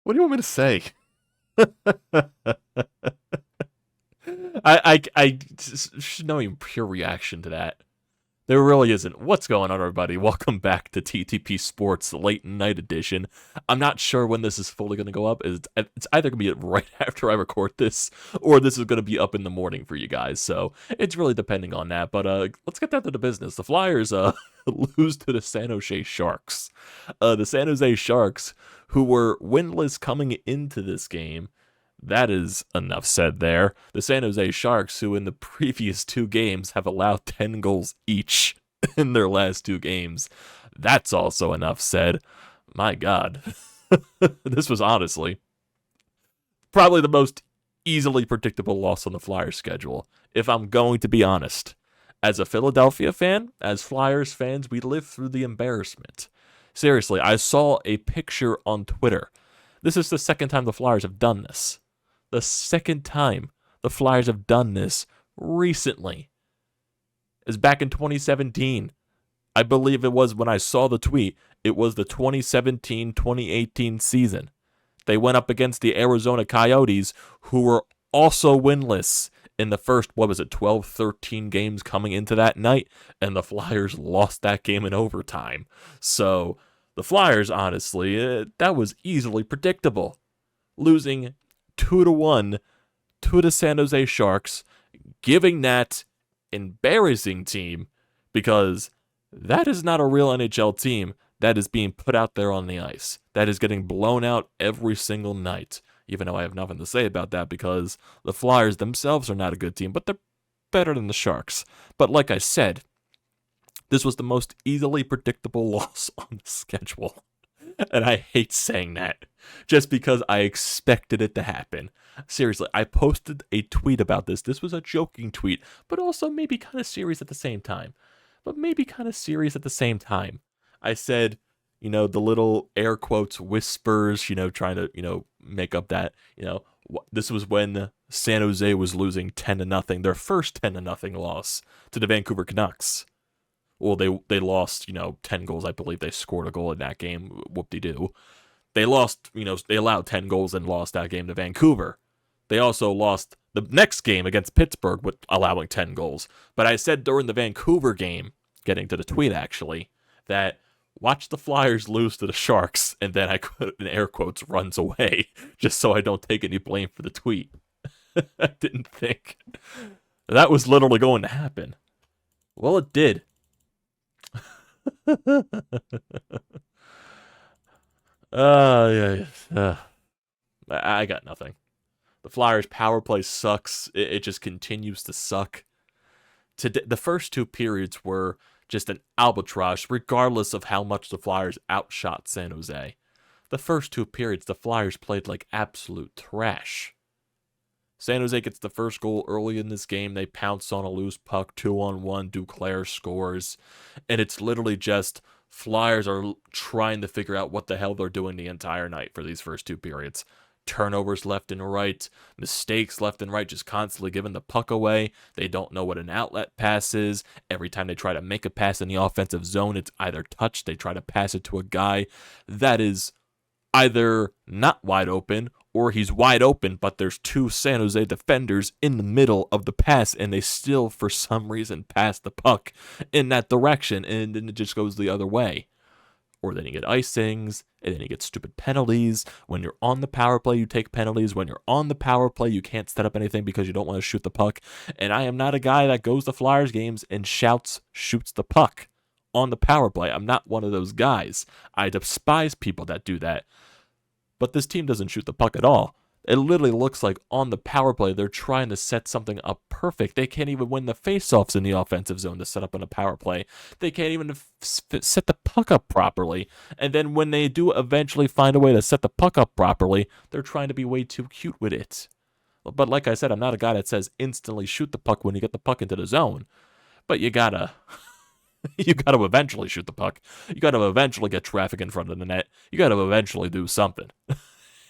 What do you want me to say? I should know your pure reaction to that. There really isn't. What's going on, everybody? Welcome back to TTP Sports Late Night Edition. I'm not sure when this is fully going to go up. It's either going to be right after I record this, or this is going to be up in the morning for you guys. So it's really depending on that. But let's get down to the business. The Flyers lose to the San Jose Sharks. The San Jose Sharks, who were winless coming into this game. That is enough said there. The San Jose Sharks, who in the previous 2 games have allowed 10 goals each in their last 2 games. That's also enough said. My God. This was honestly probably the most easily predictable loss on the Flyers schedule, if I'm going to be honest. As a Philadelphia fan, as Flyers fans, we live through the embarrassment. Seriously, I saw a picture on Twitter. This is the second time the Flyers have done this. The second time the Flyers have done this recently is back in 2017. I believe it was when I saw the tweet. It was the 2017-2018 season. They went up against the Arizona Coyotes, who were also winless in the first, 12-13 games coming into that night, and the Flyers lost that game in overtime. So the Flyers, honestly, that was easily predictable. Losing 2-1 to the San Jose Sharks, giving that embarrassing team, because that is not a real NHL team that is being put out there on the ice. That is getting blown out every single night, even though I have nothing to say about that because the Flyers themselves are not a good team, but they're better than the Sharks. But like I said, this was the most easily predictable loss on the schedule. And I hate saying that, just because I expected it to happen. Seriously, I posted a tweet about this. This was a joking tweet, but also maybe kind of serious at the same time. I said, the little air quotes whispers, trying to, make up that, this was when San Jose was losing 10-0, their first 10-0 loss to the Vancouver Canucks. Well, they lost, 10 goals. I believe they scored a goal in that game. Whoop-de-doo. They lost, they allowed 10 goals and lost that game to Vancouver. They also lost the next game against Pittsburgh with allowing 10 goals. But I said during the Vancouver game, getting to the tweet actually, that watch the Flyers lose to the Sharks, and then I put in air quotes, runs away, just so I don't take any blame for the tweet. I didn't think that was literally going to happen. Well, it did. I got nothing. The Flyers' power play sucks. It just continues to suck. The first 2 periods were just an albatross, regardless of how much the Flyers outshot San Jose. The first 2 periods, the Flyers played like absolute trash. San Jose gets the first goal early in this game. They pounce on a loose puck, 2-on-1. Duclair scores. And it's literally just Flyers are trying to figure out what the hell they're doing the entire night for these first 2 periods. Turnovers left and right, mistakes left and right, just constantly giving the puck away. They don't know what an outlet pass is. Every time they try to make a pass in the offensive zone, it's either touched, they try to pass it to a guy that is either not wide open, or he's wide open, but there's 2 San Jose defenders in the middle of the pass, and they still, for some reason, pass the puck in that direction, and then it just goes the other way. Or then you get icings, and then you get stupid penalties. When you're on the power play, you take penalties. When you're on the power play, you can't set up anything because you don't want to shoot the puck. And I am not a guy that goes to Flyers games and shouts, shoots the puck on the power play. I'm not one of those guys. I despise people that do that. But this team doesn't shoot the puck at all. It literally looks like on the power play, they're trying to set something up perfect. They can't even win the faceoffs in the offensive zone to set up on a power play. They can't even set the puck up properly. And then when they do eventually find a way to set the puck up properly, they're trying to be way too cute with it. But like I said, I'm not a guy that says instantly shoot the puck when you get the puck into the zone. But you gotta eventually shoot the puck. You gotta eventually get traffic in front of the net. You gotta eventually do something.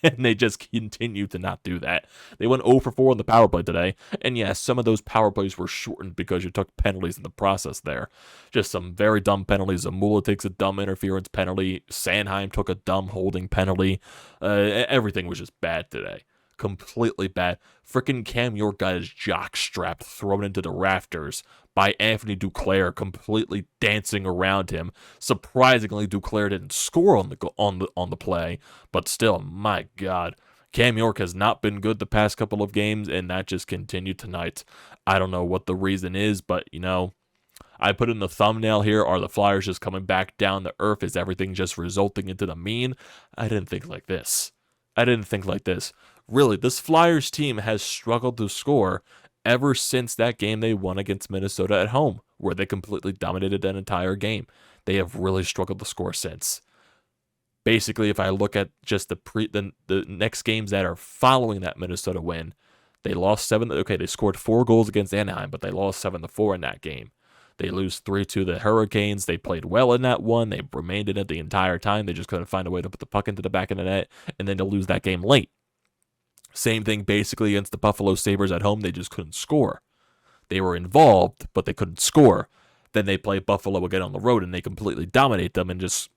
And they just continue to not do that. They went 0 for 4 on the power play today. And yes, some of those power plays were shortened because you took penalties in the process there. Just some very dumb penalties. Zamula takes a dumb interference penalty. Sanheim took a dumb holding penalty. Everything was just bad today. Completely bad. Frickin' Cam York got his jock strap thrown into the rafters by Anthony Duclair, completely dancing around him. Surprisingly, Duclair didn't score on the play, but still, my God, Cam York has not been good the past couple of games, and that just continued tonight. I don't know what the reason is, but I put in the thumbnail here. Are the Flyers just coming back down to earth? Is everything just resulting into the mean? I didn't think like this. Really, this Flyers team has struggled to score ever since that game they won against Minnesota at home, where they completely dominated that entire game. They have really struggled to score since. Basically, if I look at just the next games that are following that Minnesota win, they lost 7. Okay, they scored 4 goals against Anaheim, but they lost 7-4 in that game. They lose 3-2 to the Hurricanes. They played well in that one. They remained in it the entire time. They just couldn't find a way to put the puck into the back of the net, and then to lose that game late. Same thing basically against the Buffalo Sabres at home. They just couldn't score. They were involved, but they couldn't score. Then they play Buffalo again on the road, and they completely dominate them and just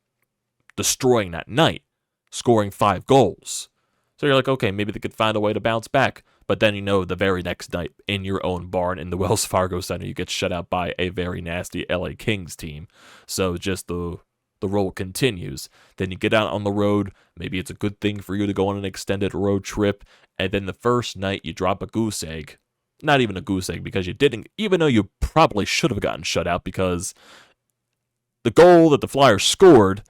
destroying that night, scoring 5 goals. So you're like, okay, maybe they could find a way to bounce back. But then the very next night in your own barn in the Wells Fargo Center, you get shut out by a very nasty LA Kings team. So just the roll continues. Then you get out on the road. Maybe it's a good thing for you to go on an extended road trip. And then the first night you drop a goose egg. Not even a goose egg because you didn't, even though you probably should have gotten shut out because the goal that the Flyers scored,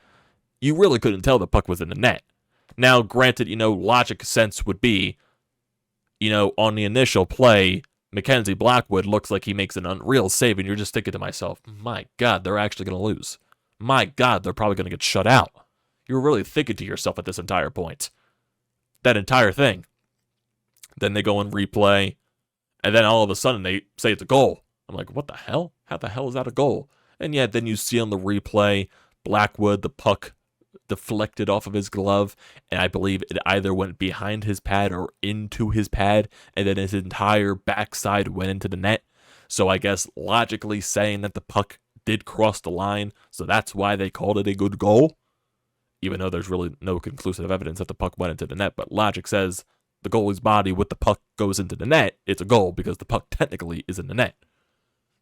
you really couldn't tell the puck was in the net. Now, granted, logic sense would be, on the initial play, Mackenzie Blackwood looks like he makes an unreal save, and you're just thinking to myself, my God, they're actually going to lose. My God, they're probably going to get shut out. You were really thinking to yourself at this entire point. That entire thing. Then they go and replay, and then all of a sudden they say it's a goal. I'm like, what the hell? How the hell is that a goal? And yet then you see on the replay, Blackwood, the puck deflected off of his glove, and I believe it either went behind his pad or into his pad, and then his entire backside went into the net. So I guess logically saying that the puck did cross the line, so that's why they called it a good goal, even though there's really no conclusive evidence that the puck went into the net. But logic says the goalie's body with the puck goes into the net, it's a goal because the puck technically is in the net.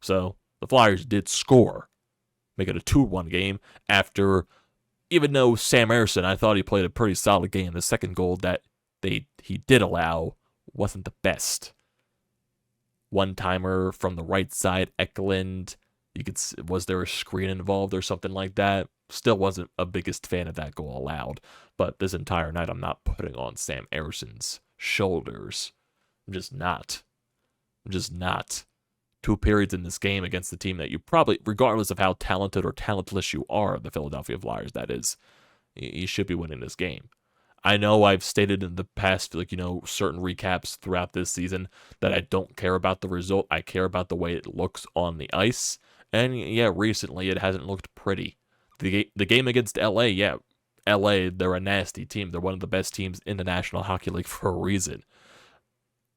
So the Flyers did score, make it a 2-1 game after, even though Sam Ersson, I thought he played a pretty solid game, the second goal that he did allow wasn't the best. One-timer from the right side, Eklund. Was there a screen involved or something like that? Still wasn't a biggest fan of that goal allowed. But this entire night, I'm not putting on Sam Ersson's shoulders. I'm just not. 2 periods in this game against the team that you probably, regardless of how talented or talentless you are, the Philadelphia Flyers, that is, you should be winning this game. I know I've stated in the past, certain recaps throughout this season that I don't care about the result. I care about the way it looks on the ice. And yeah, recently it hasn't looked pretty. The game against LA, LA, they're a nasty team. They're one of the best teams in the National Hockey League for a reason.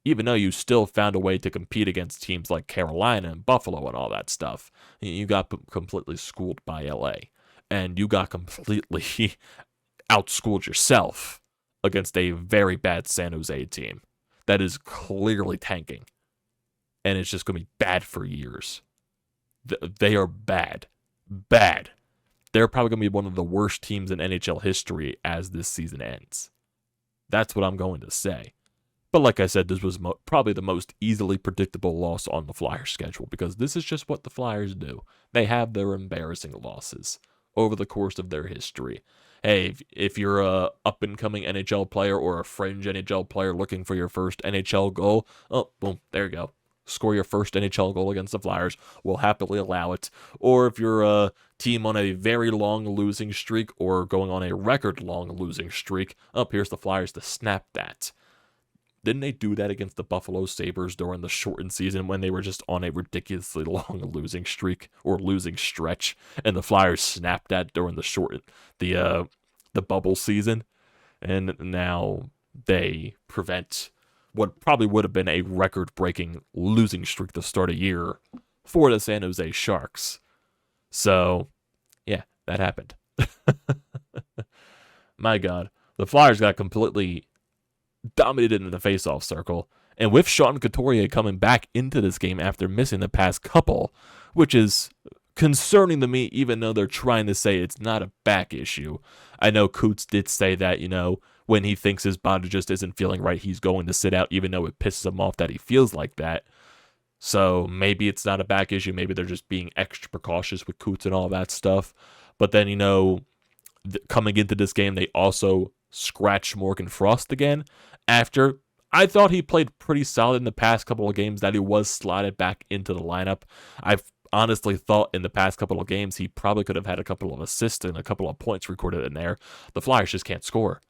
Even though you still found a way to compete against teams like Carolina and Buffalo and all that stuff, you got completely schooled by LA. And you got completely outschooled yourself against a very bad San Jose team that is clearly tanking. And it's just going to be bad for years. They are bad. Bad. They're probably going to be one of the worst teams in NHL history as this season ends. That's what I'm going to say. But like I said, this was probably the most easily predictable loss on the Flyers schedule because this is just what the Flyers do. They have their embarrassing losses over the course of their history. Hey, if you're a up-and-coming NHL player or a fringe NHL player looking for your first NHL goal, oh, boom, there you go. Score your first NHL goal against the Flyers, we'll happily allow it. Or if you're a team on a very long losing streak or going on a record-long losing streak, here's the Flyers to snap that. Didn't they do that against the Buffalo Sabres during the shortened season when they were just on a ridiculously long losing streak or losing stretch, and the Flyers snapped that during the bubble season? and now they prevent what probably would have been a record-breaking losing streak to start a year for the San Jose Sharks. So, yeah, that happened. My God. The Flyers got completely dominated in the faceoff circle. And with Sean Couturier coming back into this game after missing the past couple, which is concerning to me, even though they're trying to say it's not a back issue. I know Coots did say that, when he thinks his body just isn't feeling right, he's going to sit out, even though it pisses him off that he feels like that. So maybe it's not a back issue. Maybe they're just being extra precautious with Coots and all that stuff. But then, coming into this game, they also scratched Morgan Frost again after I thought he played pretty solid in the past couple of games that he was slotted back into the lineup. I've honestly thought in the past couple of games he probably could have had a couple of assists and a couple of points recorded in there. The Flyers just can't score.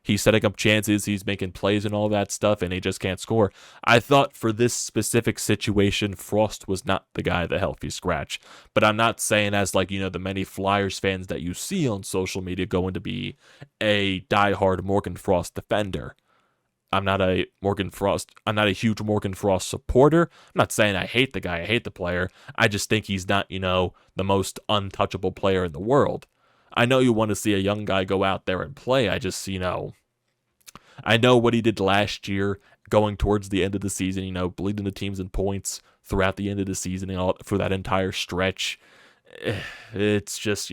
He's setting up chances, he's making plays and all that stuff, and he just can't score. I thought for this specific situation, Frost was not the guy, the healthy scratch. But I'm not saying as the many Flyers fans that you see on social media going to be a diehard Morgan Frost defender. I'm not a huge Morgan Frost supporter. I'm not saying I hate the guy, I hate the player. I just think he's not, the most untouchable player in the world. I know you want to see a young guy go out there and play. I just, I know what he did last year going towards the end of the season, bleeding the teams in points throughout the end of the season and all for that entire stretch. It's just,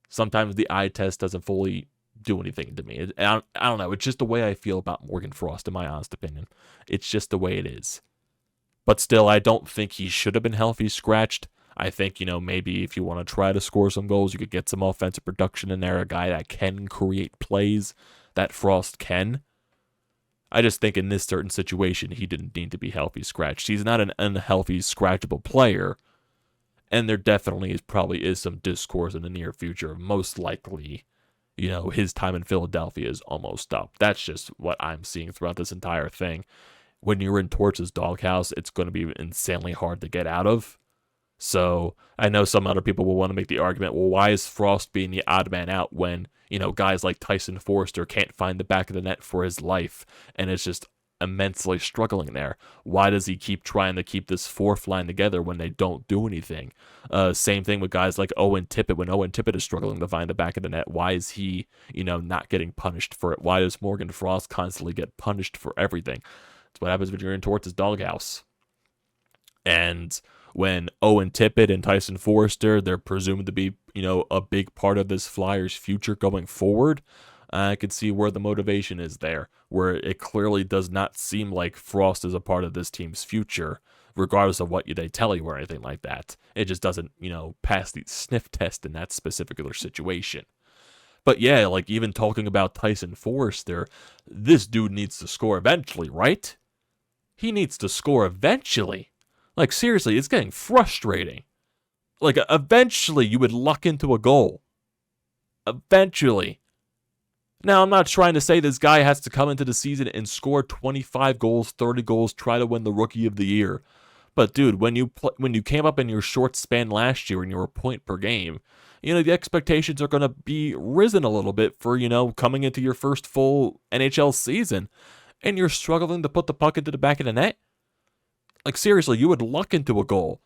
sometimes the eye test doesn't fully do anything to me. I don't know. It's just the way I feel about Morgan Frost, in my honest opinion. It's just the way it is. But still, I don't think he should have been healthy scratched. I think, maybe if you want to try to score some goals, you could get some offensive production in there, a guy that can create plays that Frost can. I just think in this certain situation, he didn't need to be healthy scratched. He's not an unhealthy, scratchable player, and there definitely probably is some discourse in the near future. Most likely, his time in Philadelphia is almost up. That's just what I'm seeing throughout this entire thing. When you're in Torch's doghouse, it's going to be insanely hard to get out of. So I know some other people will want to make the argument, well, why is Frost being the odd man out when, guys like Tyson Forster can't find the back of the net for his life and is just immensely struggling there? Why does he keep trying to keep this fourth line together when they don't do anything? Same thing with guys like Owen Tippett. When Owen Tippett is struggling to find the back of the net, why is he, not getting punished for it? Why does Morgan Frost constantly get punished for everything? That's what happens when you're in Torts' doghouse. And when Owen Tippett and Tyson Forster, they're presumed to be, a big part of this Flyers' future going forward, I could see where the motivation is there, where it clearly does not seem like Frost is a part of this team's future, regardless of what they tell you or anything like that. It just doesn't, pass the sniff test in that specific situation. But yeah, even talking about Tyson Forster, this dude needs to score eventually, right? He needs to score eventually. Seriously, it's getting frustrating. Eventually you would luck into a goal. Eventually. Now, I'm not trying to say this guy has to come into the season and score 25 goals, 30 goals, try to win the Rookie of the Year. But, dude, when you came up in your short span last year and you were a point per game, the expectations are going to be risen a little bit for, coming into your first full NHL season. And you're struggling to put the puck into the back of the net. Seriously, you would luck into a goal.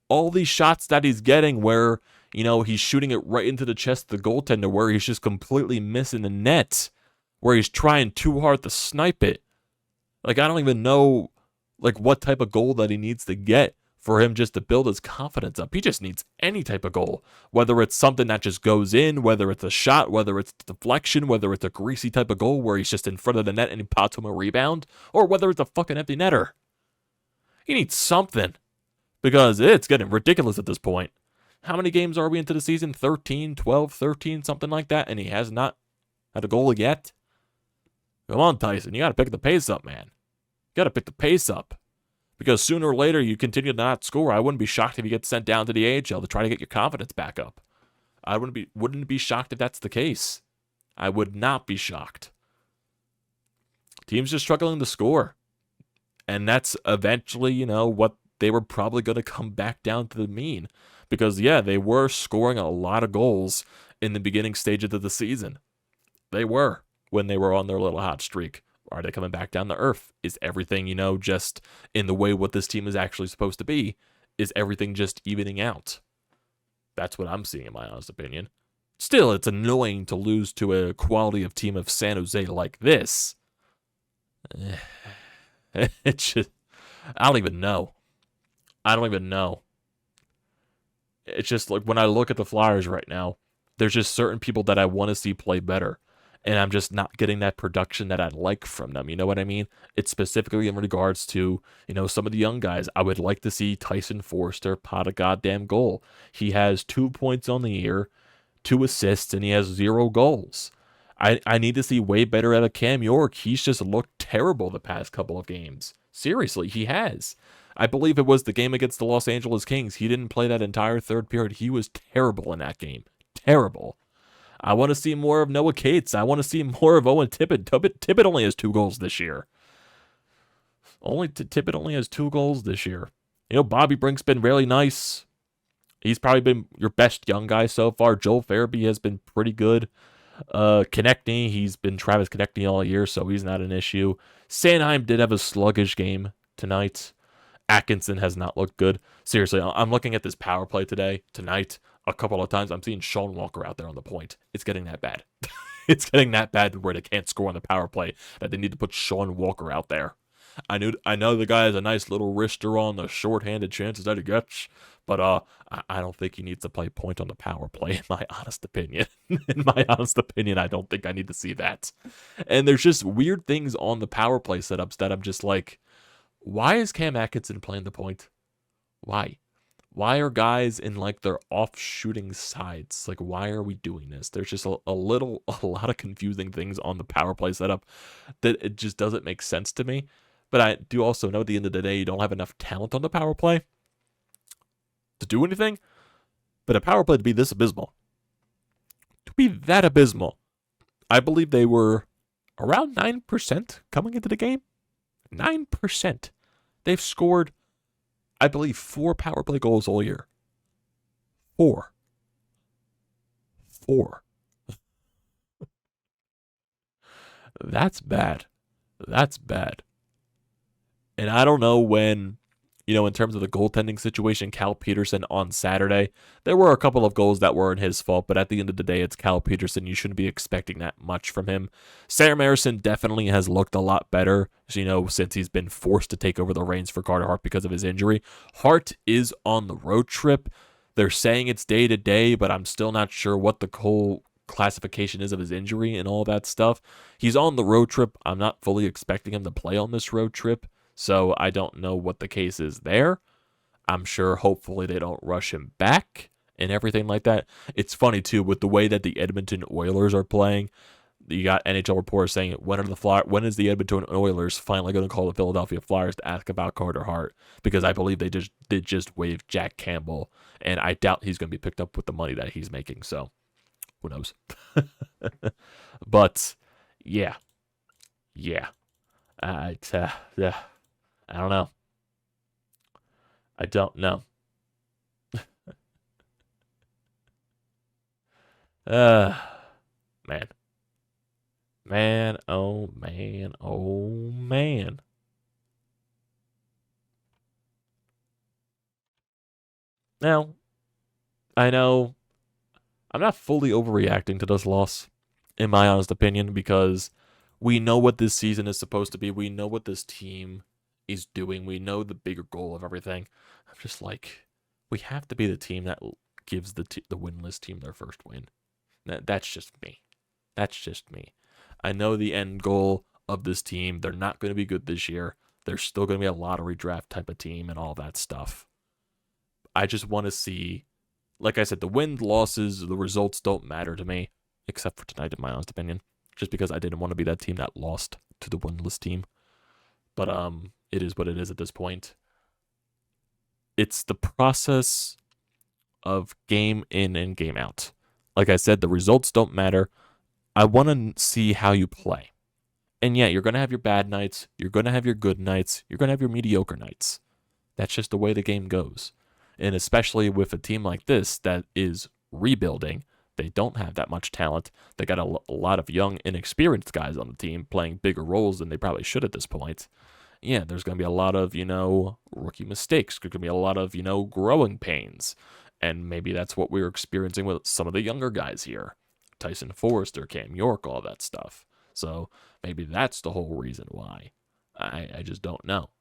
All these shots that he's getting where, he's shooting it right into the chest of the goaltender, where he's just completely missing the net, where he's trying too hard to snipe it. I don't even know, what type of goal that he needs to get for him just to build his confidence up. He just needs any type of goal, whether it's something that just goes in, whether it's a shot, whether it's deflection, whether it's a greasy type of goal where he's just in front of the net and he pots him a rebound, or whether it's a fucking empty netter. He needs something, because it's getting ridiculous at this point. How many games are we into the season? 13, 12, 13, something like that, and he has not had a goal yet? Come on, Tyson, you got to pick the pace up, man. You got to pick the pace up, because sooner or later you continue to not score. I wouldn't be shocked if you get sent down to the AHL to try to get your confidence back up. I wouldn't be shocked if that's the case. I would not be shocked. Team's just struggling to score. And that's eventually, what they were probably going to come back down to the mean. Because, yeah, they were scoring a lot of goals in the beginning stages of the season. They were, when they were on their little hot streak. Are they coming back down to earth? Is everything, just in the way what this team is actually supposed to be? Is everything just evening out? That's what I'm seeing, in my honest opinion. Still, it's annoying to lose to a quality of team of San Jose like this. It's just, I don't even know. It's just like when I look at the Flyers right now, there's just certain people that I want to see play better. And I'm just not getting that production that I'd like from them. You know what I mean? It's specifically in regards to, some of the young guys. I would like to see Tyson Forster pot a goddamn goal. He has 2 points on the year, 2 assists, and he has 0 goals. I need to see way better out of Cam York. He's just looked terrible the past couple of games. Seriously, he has. I believe it was the game against the Los Angeles Kings. He didn't play that entire third period. He was terrible in that game. Terrible. I want to see more of Noah Cates. I want to see more of Owen Tippett. Tippett only has 2 goals this year. Tippett only has 2 goals this year. Bobby Brink's been really nice. He's probably been your best young guy so far. Joel Farabee has been pretty good. Konechny, he's been Travis Konechny all year, so he's not an issue. Sanheim did have a sluggish game tonight. Atkinson has not looked good. Seriously, I'm looking at this power play tonight, a couple of times. I'm seeing Sean Walker out there on the point. It's getting that bad. It's getting that bad where they can't score on the power play, that they need to put Sean Walker out there. I know the guy has a nice little wrister on the shorthanded chances that he gets, but I don't think he needs to play point on the power play, in my honest opinion. In my honest opinion, I don't think I need to see that. And there's just weird things on the power play setups that I'm just like, why is Cam Atkinson playing the point? Why? Why are guys in their off shooting sides? Why are we doing this? There's just a lot of confusing things on the power play setup that it just doesn't make sense to me. But I do also know at the end of the day, you don't have enough talent on the power play to do anything. But a power play to be this abysmal, to be that abysmal, I believe they were around 9% coming into the game. 9%. They've scored, I believe, 4 power play goals all year. 4. That's bad. That's bad. And I don't know when, in terms of the goaltending situation, Cal Peterson on Saturday, there were a couple of goals that weren't his fault, but at the end of the day, it's Cal Peterson. You shouldn't be expecting that much from him. Sam Harrison definitely has looked a lot better, since he's been forced to take over the reins for Carter Hart because of his injury. Hart is on the road trip. They're saying it's day to day, but I'm still not sure what the whole classification is of his injury and all that stuff. He's on the road trip. I'm not fully expecting him to play on this road trip, so I don't know what the case is there. I'm sure hopefully they don't rush him back and everything like that. It's funny, too, with the way that the Edmonton Oilers are playing. You got NHL reporters saying, when is the Edmonton Oilers finally going to call the Philadelphia Flyers to ask about Carter Hart? Because I believe they did just waive Jack Campbell, and I doubt he's going to be picked up with the money that he's making, so who knows? But, yeah. I don't know. I don't know. Man. Man, oh man, oh man. Now, I know I'm not fully overreacting to this loss, in my honest opinion, because we know what this season is supposed to be. We know what this team is doing. We know the bigger goal of everything. I'm just like, we have to be the team that gives the winless team their first win. That's just me. That's just me. I know the end goal of this team. They're not going to be good this year. They're still going to be a lottery draft type of team and all that stuff. I just want to see, like I said, the wins, losses, the results don't matter to me, except for tonight, in my honest opinion, just because I didn't want to be that team that lost to the winless team. But it is what it is at this point. It's the process of game in and game out. Like I said, the results don't matter. I want to see how you play. And yeah, you're going to have your bad nights. You're going to have your good nights. You're going to have your mediocre nights. That's just the way the game goes. And especially with a team like this that is rebuilding, they don't have that much talent. They got a lot of young, inexperienced guys on the team playing bigger roles than they probably should at this point. Yeah, there's going to be a lot of, rookie mistakes. There's going to be a lot of, growing pains. And maybe that's what we're experiencing with some of the younger guys here. Tyson Forrester, Cam York, all that stuff. So maybe that's the whole reason why. I just don't know.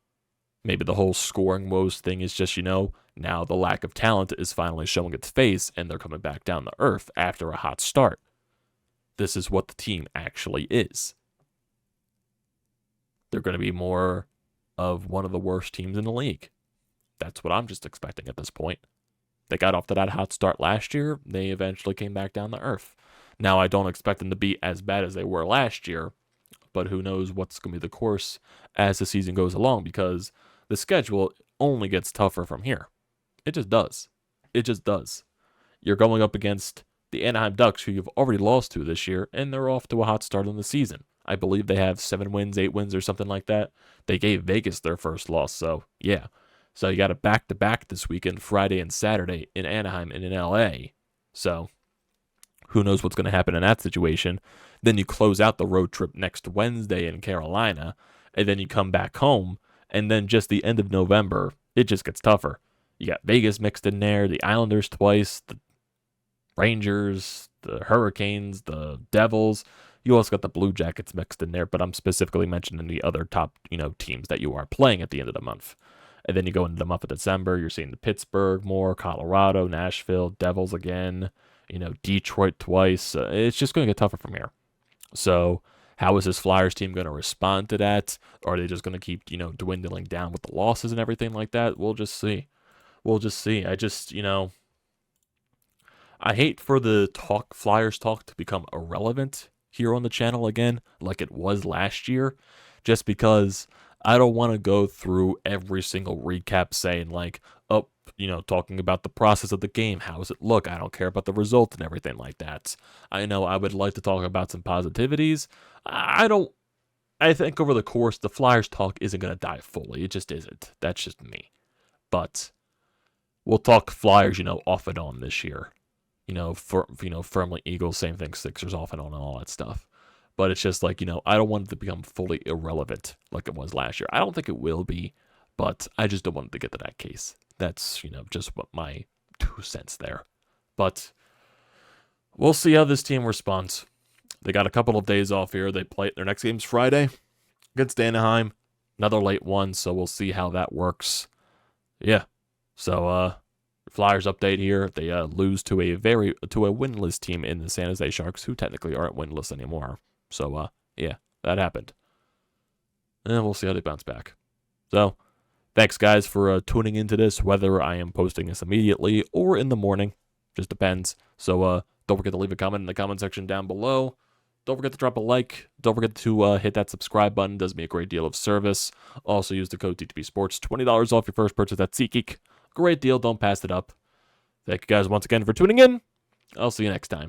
Maybe the whole scoring woes thing is just, now the lack of talent is finally showing its face and they're coming back down to earth after a hot start. This is what the team actually is. They're going to be more of one of the worst teams in the league. That's what I'm just expecting at this point. They got off to that hot start last year. They eventually came back down to earth. Now, I don't expect them to be as bad as they were last year, but who knows what's going to be the course as the season goes along, because the schedule only gets tougher from here. It just does. It just does. You're going up against the Anaheim Ducks, who you've already lost to this year, and they're off to a hot start in the season. I believe they have 7 wins, 8 wins, or something like that. They gave Vegas their first loss, so yeah. So you got a back-to-back this weekend, Friday and Saturday, in Anaheim and in LA. So who knows what's going to happen in that situation. Then you close out the road trip next Wednesday in Carolina, and then you come back home, and then just the end of November, it just gets tougher. You got Vegas mixed in there, the Islanders twice, the Rangers, the Hurricanes, the Devils. You also got the Blue Jackets mixed in there, but I'm specifically mentioning the other top, teams that you are playing at the end of the month. And then you go into the month of December, you're seeing the Pittsburgh more, Colorado, Nashville, Devils again, Detroit twice. It's just going to get tougher from here. So how is this Flyers team going to respond to that? Or are they just going to keep, dwindling down with the losses and everything like that? We'll just see. I hate for the Flyers talk to become irrelevant here on the channel again, like it was last year, just because I don't want to go through every single recap saying talking about the process of the game. How does it look? I don't care about the result and everything like that. I know I would like to talk about some positivities. I think over the course, the Flyers talk isn't going to die fully. It just isn't. That's just me. But we'll talk Flyers, off and on this year. Firmly Eagles, same thing, Sixers off and on and all that stuff. But it's just I don't want it to become fully irrelevant like it was last year. I don't think it will be, but I just don't want it to get to that case. That's, just what my 2 cents there. But we'll see how this team responds. They got a couple of days off here. They play their next game's Friday against Anaheim. Another late one, so we'll see how that works. Yeah. So, Flyers update here. They lose to a winless team in the San Jose Sharks, who technically aren't winless anymore. So, yeah, that happened. And we'll see how they bounce back. So, thanks, guys, for tuning into this, whether I am posting this immediately or in the morning. Just depends. So, don't forget to leave a comment in the comment section down below. Don't forget to drop a like. Don't forget to hit that subscribe button. It does me a great deal of service. Also, use the code TTPSPORTS. $20 off your first purchase at SEATGEEK. Great deal. Don't pass it up. Thank you guys once again for tuning in. I'll see you next time.